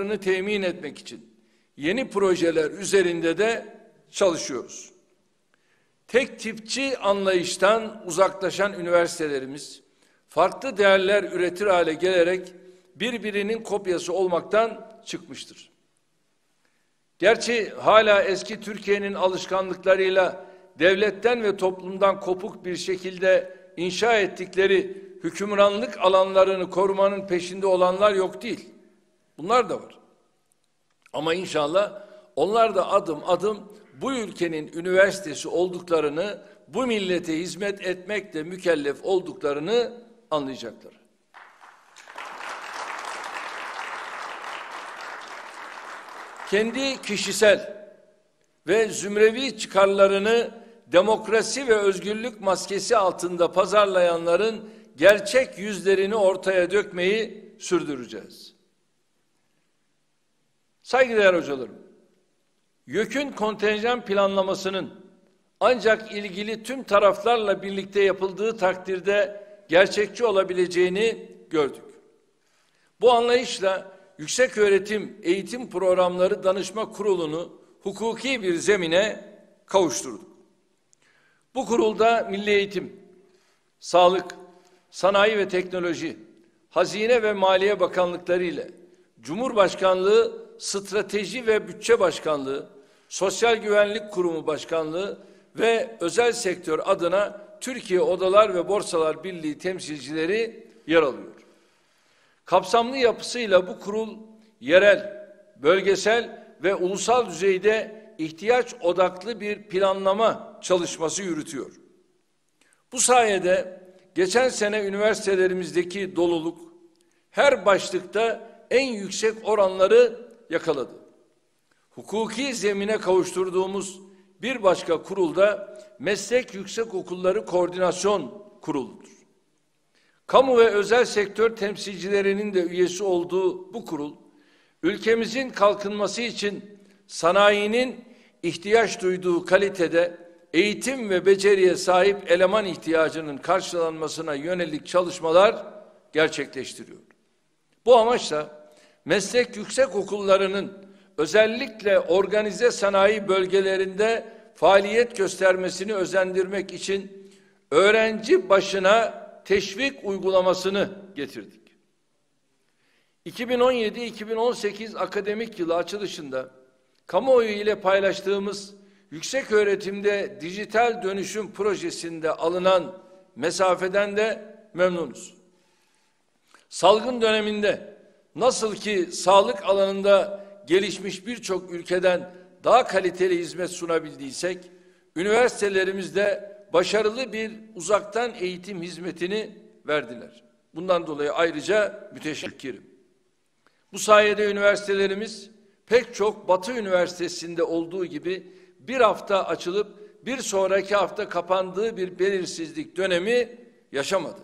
istikrarını temin etmek için yeni projeler üzerinde de çalışıyoruz. Tek tipçi anlayıştan uzaklaşan üniversitelerimiz farklı değerler üretir hale gelerek birbirinin kopyası olmaktan çıkmıştır. Gerçi hala eski Türkiye'nin alışkanlıklarıyla devletten ve toplumdan kopuk bir şekilde inşa ettikleri hükümranlık alanlarını korumanın peşinde olanlar yok değil. Bunlar da var. Ama inşallah onlar da adım adım bu ülkenin üniversitesi olduklarını, bu millete hizmet etmekle mükellef olduklarını anlayacaklar. Kendi kişisel ve zümrevi çıkarlarını demokrasi ve özgürlük maskesi altında pazarlayanların gerçek yüzlerini ortaya dökmeyi sürdüreceğiz. Saygıdeğer hocalarım, YÖK'ün kontenjan planlamasının ancak ilgili tüm taraflarla birlikte yapıldığı takdirde gerçekçi olabileceğini gördük. Bu anlayışla Yükseköğretim Eğitim Programları Danışma Kurulu'nu hukuki bir zemine kavuşturduk. Bu kurulda Milli Eğitim, Sağlık, Sanayi ve Teknoloji, Hazine ve Maliye Bakanlıkları ile Cumhurbaşkanlığı Strateji ve Bütçe Başkanlığı, Sosyal Güvenlik Kurumu Başkanlığı ve özel sektör adına Türkiye Odalar ve Borsalar Birliği temsilcileri yer alıyor. Kapsamlı yapısıyla bu kurul yerel, bölgesel ve ulusal düzeyde ihtiyaç odaklı bir planlama çalışması yürütüyor. Bu sayede geçen sene üniversitelerimizdeki doluluk her başlıkta en yüksek oranları yakaladı. Hukuki zemine kavuşturduğumuz bir başka kurulda Meslek Yüksekokulları Koordinasyon Kurulu'dur. Kamu ve özel sektör temsilcilerinin de üyesi olduğu bu kurul, ülkemizin kalkınması için sanayinin ihtiyaç duyduğu kalitede eğitim ve beceriye sahip eleman ihtiyacının karşılanmasına yönelik çalışmalar gerçekleştiriyor. Bu amaçla meslek yüksekokullarının özellikle organize sanayi bölgelerinde faaliyet göstermesini özendirmek için öğrenci başına teşvik uygulamasını getirdik. 2017-2018 akademik yılı açılışında kamuoyu ile paylaştığımız yükseköğretimde dijital dönüşüm projesinde alınan mesafeden de memnunuz. Salgın döneminde nasıl ki sağlık alanında gelişmiş birçok ülkeden daha kaliteli hizmet sunabildiysek, üniversitelerimizde başarılı bir uzaktan eğitim hizmetini verdiler. Bundan dolayı ayrıca müteşekkirim. Bu sayede üniversitelerimiz pek çok Batı Üniversitesi'nde olduğu gibi bir hafta açılıp bir sonraki hafta kapandığı bir belirsizlik dönemi yaşamadı.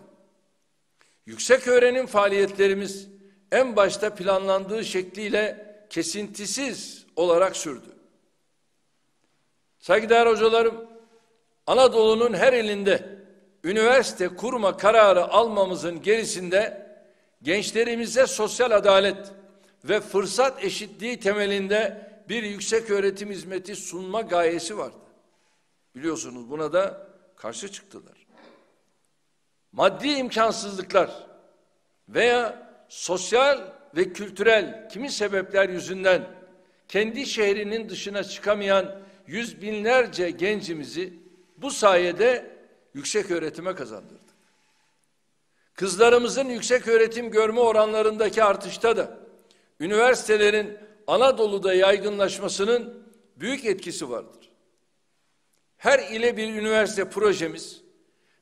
Yükseköğrenim faaliyetlerimiz en başta planlandığı şekliyle kesintisiz olarak sürdü. Saygıdeğer hocalarım, Anadolu'nun her ilinde üniversite kurma kararı almamızın gerisinde gençlerimize sosyal adalet ve fırsat eşitliği temelinde bir yükseköğretim hizmeti sunma gayesi vardı. Biliyorsunuz buna da karşı çıktılar. Maddi imkansızlıklar veya sosyal ve kültürel kimi sebepler yüzünden kendi şehrinin dışına çıkamayan yüz binlerce gencimizi bu sayede yükseköğretime kazandırdık. Kızlarımızın yükseköğretim görme oranlarındaki artışta da üniversitelerin Anadolu'da yaygınlaşmasının büyük etkisi vardır. Her ile bir üniversite projemiz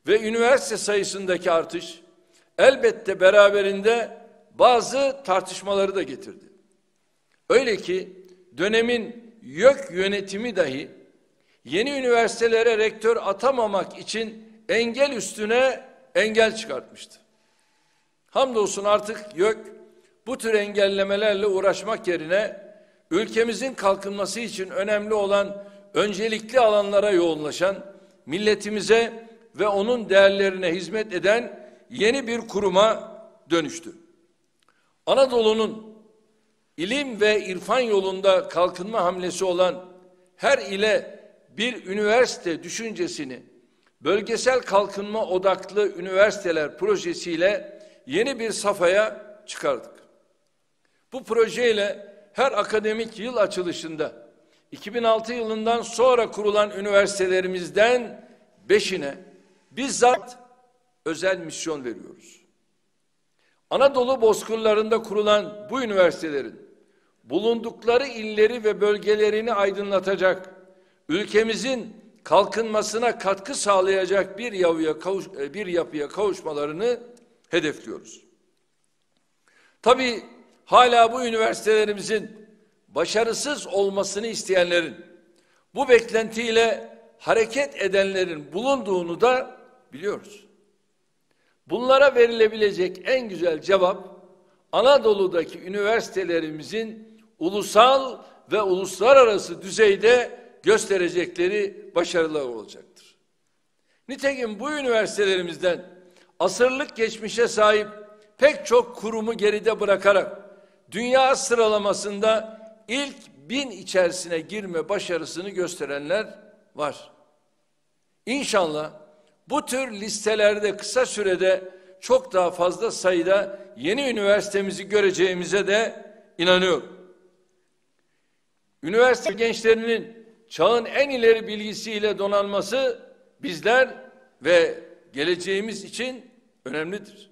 ve üniversite sayısındaki artış elbette beraberinde bazı tartışmaları da getirdi. Öyle ki dönemin YÖK yönetimi dahi yeni üniversitelere rektör atamamak için engel üstüne engel çıkartmıştı. Hamdolsun artık YÖK bu tür engellemelerle uğraşmak yerine ülkemizin kalkınması için önemli olan öncelikli alanlara yoğunlaşan, milletimize ve onun değerlerine hizmet eden yeni bir kuruma dönüştü. Anadolu'nun ilim ve irfan yolunda kalkınma hamlesi olan her ile bir üniversite düşüncesini bölgesel kalkınma odaklı üniversiteler projesiyle yeni bir safhaya çıkardık. Bu projeyle her akademik yıl açılışında 2006 yılından sonra kurulan üniversitelerimizden 5'ine bizzat özel misyon veriyoruz. Anadolu bozkırlarında kurulan bu üniversitelerin bulundukları illeri ve bölgelerini aydınlatacak, ülkemizin kalkınmasına katkı sağlayacak bir yapıya kavuşmalarını hedefliyoruz. Tabii hala bu üniversitelerimizin başarısız olmasını isteyenlerin, bu beklentiyle hareket edenlerin bulunduğunu da biliyoruz. Bunlara verilebilecek en güzel cevap, Anadolu'daki üniversitelerimizin ulusal ve uluslararası düzeyde gösterecekleri başarılar olacaktır. Nitekim bu üniversitelerimizden asırlık geçmişe sahip pek çok kurumu geride bırakarak dünya sıralamasında ilk 1000 içerisine girme başarısını gösterenler var. İnşallah bu tür listelerde kısa sürede çok daha fazla sayıda yeni üniversitemizi göreceğimize de inanıyorum. Üniversite gençlerinin çağın en ileri bilgisiyle donanması bizler ve geleceğimiz için önemlidir.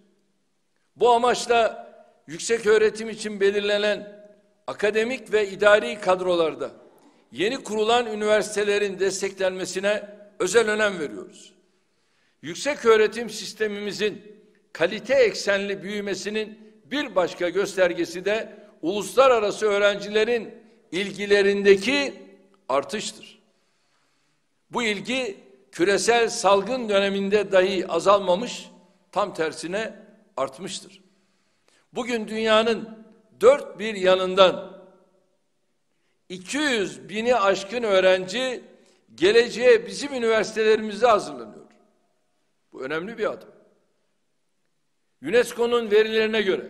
Bu amaçla yüksek öğretim için belirlenen akademik ve idari kadrolarda yeni kurulan üniversitelerin desteklenmesine özel önem veriyoruz. Yüksek öğretim sistemimizin kalite eksenli büyümesinin bir başka göstergesi de uluslararası öğrencilerin ilgilerindeki artıştır. Bu ilgi küresel salgın döneminde dahi azalmamış, tam tersine artmıştır. Bugün dünyanın dört bir yanından 200 bini aşkın öğrenci geleceğe bizim üniversitelerimize hazırlanıyor. Bu önemli bir adım. UNESCO'nun verilerine göre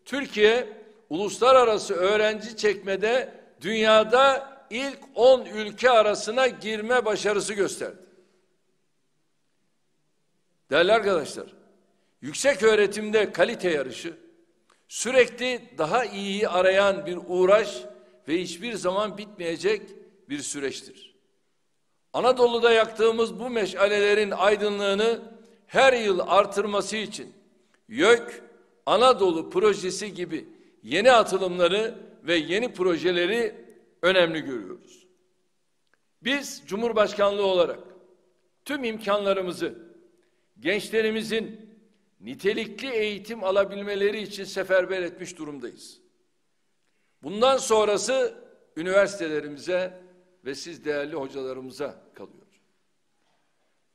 Türkiye uluslararası öğrenci çekmede dünyada ilk 10 ülke arasına girme başarısı gösterdi. Değerli arkadaşlar, yüksek öğretimde kalite yarışı sürekli daha iyiyi arayan bir uğraş ve hiçbir zaman bitmeyecek bir süreçtir. Anadolu'da yaktığımız bu meşalelerin aydınlığını her yıl artırması için YÖK Anadolu projesi gibi yeni atılımları ve yeni projeleri önemli görüyoruz. Biz Cumhurbaşkanlığı olarak tüm imkanlarımızı gençlerimizin nitelikli eğitim alabilmeleri için seferber etmiş durumdayız. Bundan sonrası üniversitelerimize ve siz değerli hocalarımıza kalıyor.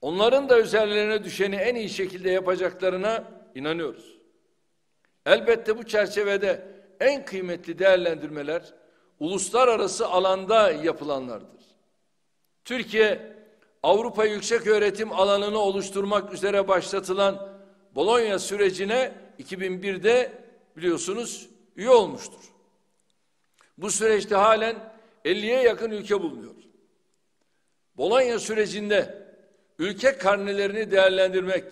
Onların da üzerlerine düşeni en iyi şekilde yapacaklarına inanıyoruz. Elbette bu çerçevede en kıymetli değerlendirmeler uluslararası alanda yapılanlardır. Türkiye, Avrupa Yükseköğretim alanını oluşturmak üzere başlatılan Bologna sürecine 2001'de biliyorsunuz üye olmuştur. Bu süreçte halen 50'ye yakın ülke bulunuyor. Bologna sürecinde ülke karnelerini değerlendirmek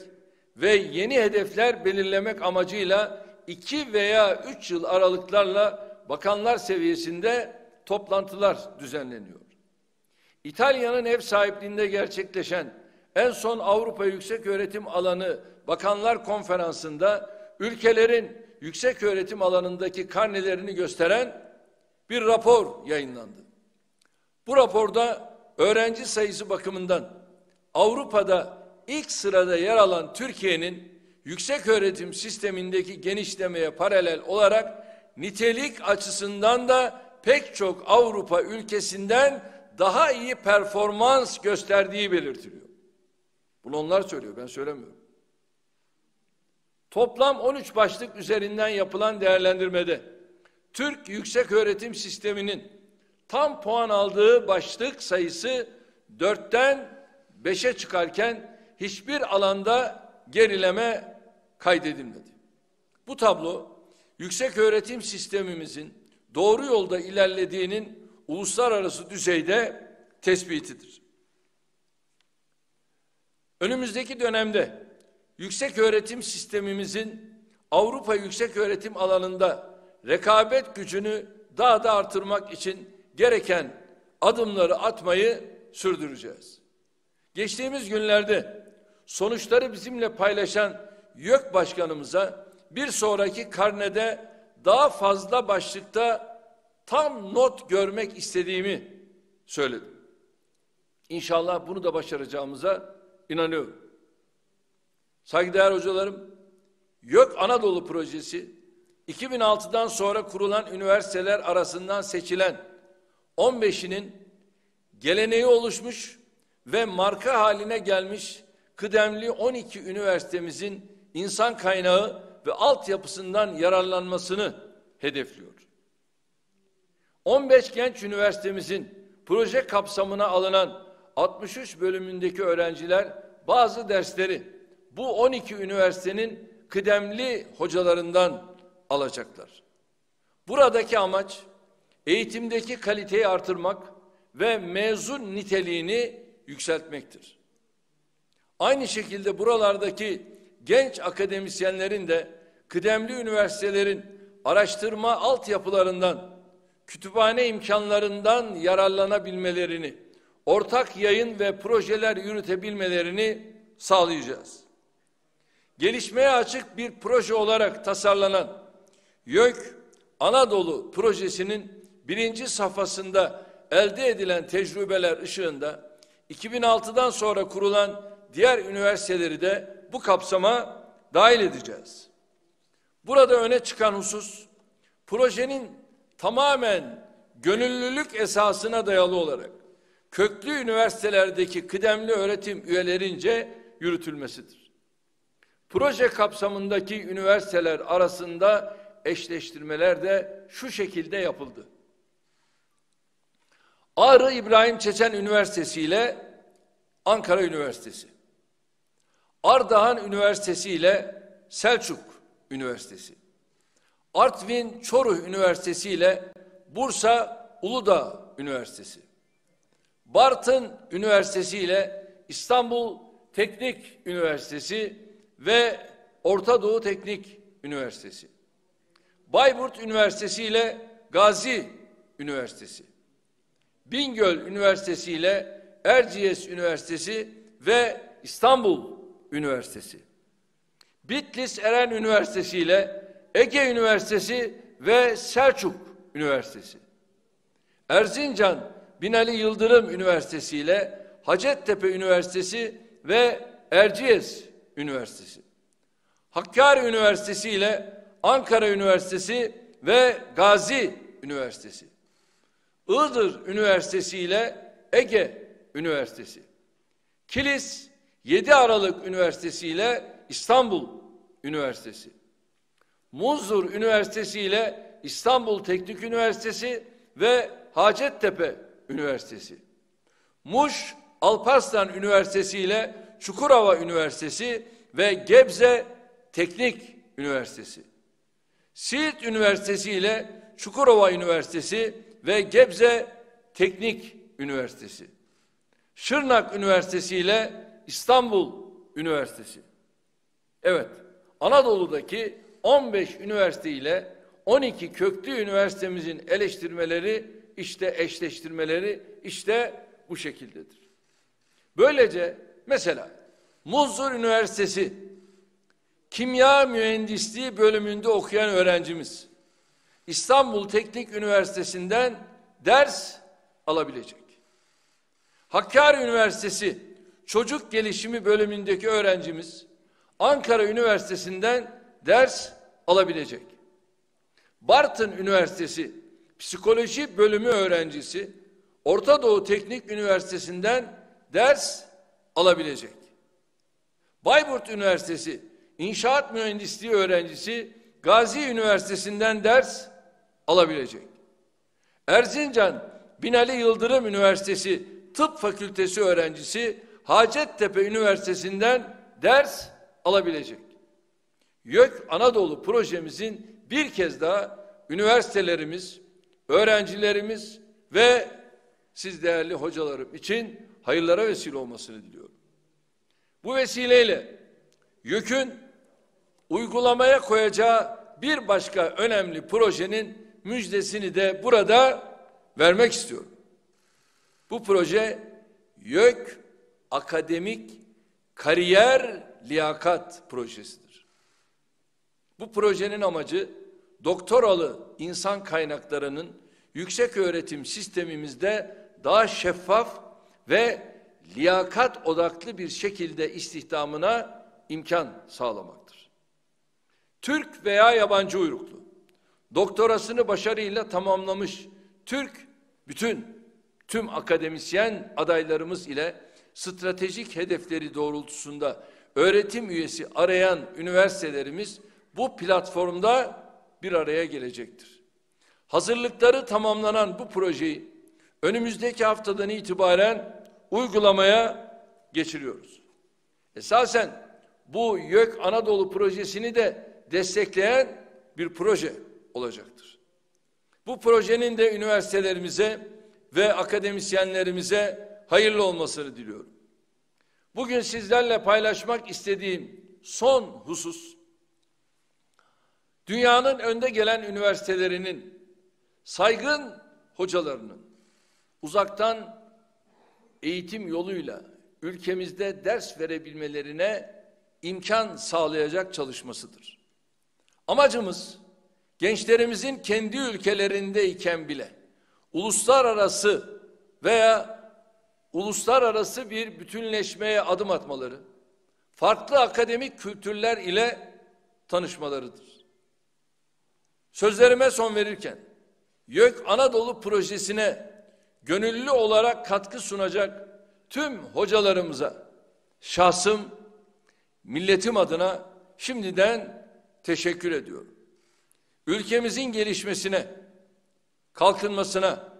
ve yeni hedefler belirlemek amacıyla 2 veya 3 yıl aralıklarla bakanlar seviyesinde toplantılar düzenleniyor. İtalya'nın ev sahipliğinde gerçekleşen en son Avrupa Yükseköğretim Alanı Bakanlar Konferansı'nda ülkelerin yükseköğretim alanındaki karnelerini gösteren bir rapor yayınlandı. Bu raporda öğrenci sayısı bakımından Avrupa'da ilk sırada yer alan Türkiye'nin yükseköğretim sistemindeki genişlemeye paralel olarak nitelik açısından da pek çok Avrupa ülkesinden daha iyi performans gösterdiği belirtiliyor. Bunu onlar söylüyor, ben söylemiyorum. Toplam 13 başlık üzerinden yapılan değerlendirmede Türk yükseköğretim sisteminin tam puan aldığı başlık sayısı 4'ten 5'e çıkarken hiçbir alanda gerileme kaydedilmedi. Bu tablo yükseköğretim sistemimizin doğru yolda ilerlediğinin uluslararası düzeyde tespitidir. Önümüzdeki dönemde yükseköğretim sistemimizin Avrupa yükseköğretim alanında rekabet gücünü daha da artırmak için gereken adımları atmayı sürdüreceğiz. Geçtiğimiz günlerde sonuçları bizimle paylaşan YÖK Başkanımıza bir sonraki karnede daha fazla başlıkta tam not görmek istediğimi söyledim. İnşallah bunu da başaracağımıza inanıyorum. Saygıdeğer hocalarım, YÖK Anadolu Projesi 2006'dan sonra kurulan üniversiteler arasından seçilen 15'inin geleneği oluşmuş ve marka haline gelmiş kıdemli 12 üniversitemizin insan kaynağı ve altyapısından yararlanmasını hedefliyor. 15 genç üniversitemizin proje kapsamına alınan 63 bölümündeki öğrenciler bazı dersleri bu 12 üniversitenin kıdemli hocalarından alacaklar. Buradaki amaç eğitimdeki kaliteyi artırmak ve mezun niteliğini yükseltmektir. Aynı şekilde buralardaki genç akademisyenlerin de kıdemli üniversitelerin araştırma altyapılarından, kütüphane imkanlarından yararlanabilmelerini, ortak yayın ve projeler yürütebilmelerini sağlayacağız. Gelişmeye açık bir proje olarak tasarlanan YÖK Anadolu Projesi'nin 1. safhasında elde edilen tecrübeler ışığında 2006'dan sonra kurulan diğer üniversiteleri de bu kapsama dahil edeceğiz. Burada öne çıkan husus, projenin tamamen gönüllülük esasına dayalı olarak köklü üniversitelerdeki kıdemli öğretim üyelerince yürütülmesidir. Proje kapsamındaki üniversiteler arasında eşleştirmeler de şu şekilde yapıldı. Ağrı İbrahim Çeçen Üniversitesi ile Ankara Üniversitesi, Ardahan Üniversitesi ile Selçuk Üniversitesi, Artvin Çoruh Üniversitesi ile Bursa Uludağ Üniversitesi, Bartın Üniversitesi ile İstanbul Teknik Üniversitesi ve Orta Doğu Teknik Üniversitesi, Bayburt Üniversitesi ile Gazi Üniversitesi, Bingöl Üniversitesi ile Erciyes Üniversitesi ve İstanbul Üniversitesi, Bitlis Eren Üniversitesi ile Ege Üniversitesi ve Selçuk Üniversitesi, Erzincan Binali Yıldırım Üniversitesi ile Hacettepe Üniversitesi ve Erciyes Üniversitesi, Hakkari Üniversitesi ile Ankara Üniversitesi ve Gazi Üniversitesi, Iğdır Üniversitesi ile Ege Üniversitesi, Kilis 7 Aralık Üniversitesi ile İstanbul Üniversitesi, Munzur Üniversitesi ile İstanbul Teknik Üniversitesi ve Hacettepe Üniversitesi, Muş Alparslan Üniversitesi ile Çukurova Üniversitesi ve Gebze Teknik Üniversitesi, Siirt Üniversitesi ile Çukurova Üniversitesi ve Gebze Teknik Üniversitesi, Şırnak Üniversitesi ile İstanbul Üniversitesi. Evet, Anadolu'daki 15 üniversite ile 12 köklü üniversitemizin eşleştirmeleri işte bu şekildedir. Böylece mesela Munzur Üniversitesi Kimya Mühendisliği bölümünde okuyan öğrencimiz İstanbul Teknik Üniversitesi'nden ders alabilecek. Hakkari Üniversitesi Çocuk Gelişimi bölümündeki öğrencimiz Ankara Üniversitesi'nden ders alabilecek. Bartın Üniversitesi Psikoloji bölümü öğrencisi Orta Doğu Teknik Üniversitesi'nden ders alabilecek. Bayburt Üniversitesi İnşaat Mühendisliği öğrencisi Gazi Üniversitesi'nden ders alabilecek. Erzincan Binali Yıldırım Üniversitesi Tıp Fakültesi öğrencisi Hacettepe Üniversitesi'nden ders alabilecek. YÖK Anadolu projemizin bir kez daha üniversitelerimiz öğrencilerimiz ve siz değerli hocalarım için hayırlara vesile olmasını diliyorum. Bu vesileyle YÖK'ün uygulamaya koyacağı bir başka önemli projenin müjdesini de burada vermek istiyorum. Bu proje YÖK Akademik Kariyer Liyakat Projesidir. Bu projenin amacı doktoralı insan kaynaklarının yükseköğretim sistemimizde daha şeffaf ve liyakat odaklı bir şekilde istihdamına imkan sağlamaktır. Türk veya yabancı uyruklu, doktorasını başarıyla tamamlamış tüm akademisyen adaylarımız ile stratejik hedefleri doğrultusunda öğretim üyesi arayan üniversitelerimiz bu platformda bir araya gelecektir. Hazırlıkları tamamlanan bu projeyi önümüzdeki haftadan itibaren uygulamaya geçiriyoruz. Esasen bu YÖK Anadolu projesini de destekleyen bir proje olacaktır. Bu projenin de üniversitelerimize ve akademisyenlerimize hayırlı olmasını diliyorum. Bugün sizlerle paylaşmak istediğim son husus, dünyanın önde gelen üniversitelerinin, saygın hocalarının uzaktan eğitim yoluyla ülkemizde ders verebilmelerine imkan sağlayacak çalışmasıdır. Amacımız gençlerimizin kendi ülkelerindeyken bile uluslararası bir bütünleşmeye adım atmaları, farklı akademik kültürler ile tanışmalarıdır. Sözlerime son verirken, YÖK Anadolu projesine gönüllü olarak katkı sunacak tüm hocalarımıza, şahsım, milletim adına şimdiden teşekkür ediyorum. Ülkemizin gelişmesine, kalkınmasına,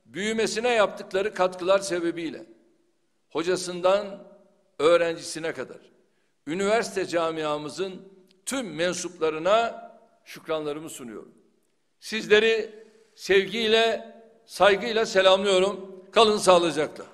büyümesine yaptıkları katkılar sebebiyle hocasından öğrencisine kadar üniversite camiamızın tüm mensuplarına şükranlarımı sunuyorum. Sizleri sevgiyle, saygıyla selamlıyorum. Kalın sağlıcakla.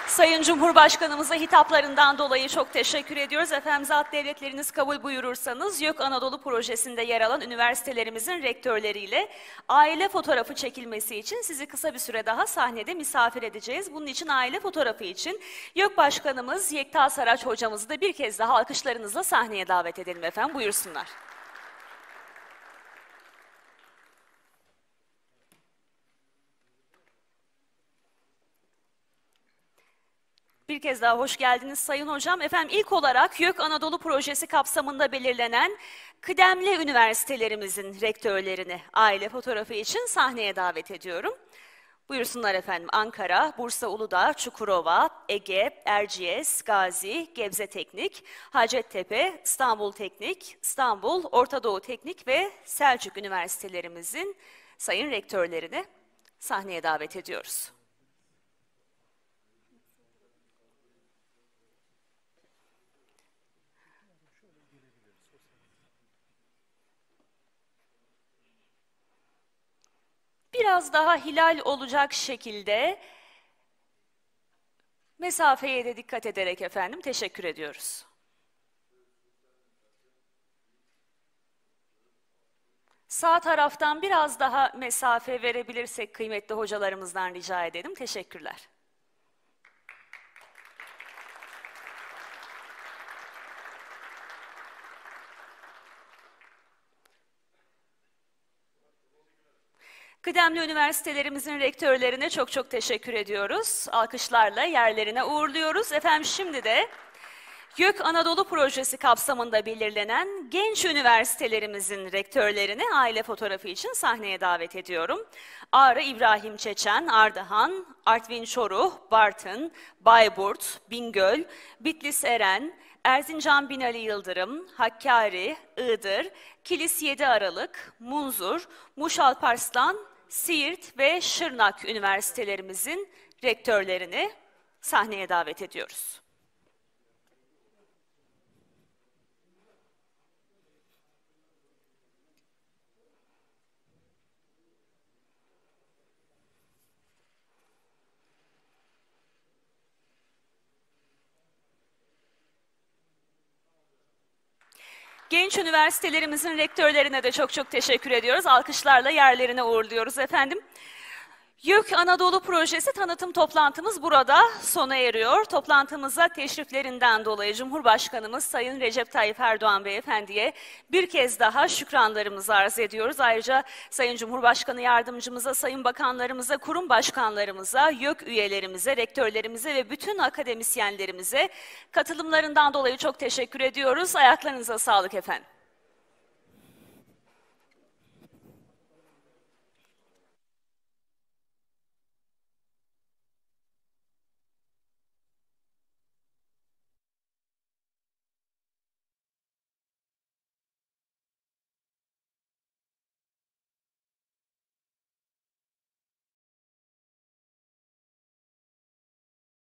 Sayın Cumhurbaşkanımıza hitaplarından dolayı çok teşekkür ediyoruz. Efendim zat devletleriniz kabul buyurursanız YÖK Anadolu projesinde yer alan üniversitelerimizin rektörleriyle aile fotoğrafı çekilmesi için sizi kısa bir süre daha sahnede misafir edeceğiz. Bunun için aile fotoğrafı için YÖK Başkanımız Yekta Saraç hocamızı da bir kez daha alkışlarınızla sahneye davet edelim efendim. Buyursunlar. Bir kez daha hoş geldiniz Sayın Hocam. Efendim ilk olarak YÖK Anadolu projesi kapsamında belirlenen kıdemli üniversitelerimizin rektörlerini aile fotoğrafı için sahneye davet ediyorum. Buyursunlar efendim. Ankara, Bursa Uludağ, Çukurova, Ege, Erciyes, Gazi, Gebze Teknik, Hacettepe, İstanbul Teknik, İstanbul, Orta Doğu Teknik ve Selçuk üniversitelerimizin sayın rektörlerini sahneye davet ediyoruz. Biraz daha hilal olacak şekilde mesafeye de dikkat ederek efendim teşekkür ediyoruz. Sağ taraftan biraz daha mesafe verebilirsek kıymetli hocalarımızdan rica edelim. Teşekkürler. Kıdemli üniversitelerimizin rektörlerine çok çok teşekkür ediyoruz. Alkışlarla yerlerine uğurluyoruz. Efendim şimdi de YÖK Anadolu projesi kapsamında belirlenen genç üniversitelerimizin rektörlerini aile fotoğrafı için sahneye davet ediyorum. Ağrı İbrahim Çeçen, Ardahan, Artvin Çoruh, Bartın, Bayburt, Bingöl, Bitlis Eren, Erzincan Binali Yıldırım, Hakkari, Iğdır, Kilis 7 Aralık, Munzur, Muş Alparslan, Siirt ve Şırnak üniversitelerimizin rektörlerini sahneye davet ediyoruz. Genç üniversitelerimizin rektörlerine de çok çok teşekkür ediyoruz. Alkışlarla yerlerine uğurluyoruz efendim. YÖK Anadolu Projesi tanıtım toplantımız burada sona eriyor. Toplantımıza teşriflerinden dolayı Cumhurbaşkanımız Sayın Recep Tayyip Erdoğan Beyefendi'ye bir kez daha şükranlarımızı arz ediyoruz. Ayrıca Sayın Cumhurbaşkanı Yardımcımıza, Sayın Bakanlarımıza, kurum başkanlarımıza, YÖK üyelerimize, rektörlerimize ve bütün akademisyenlerimize katılımlarından dolayı çok teşekkür ediyoruz. Ayaklarınıza sağlık efendim.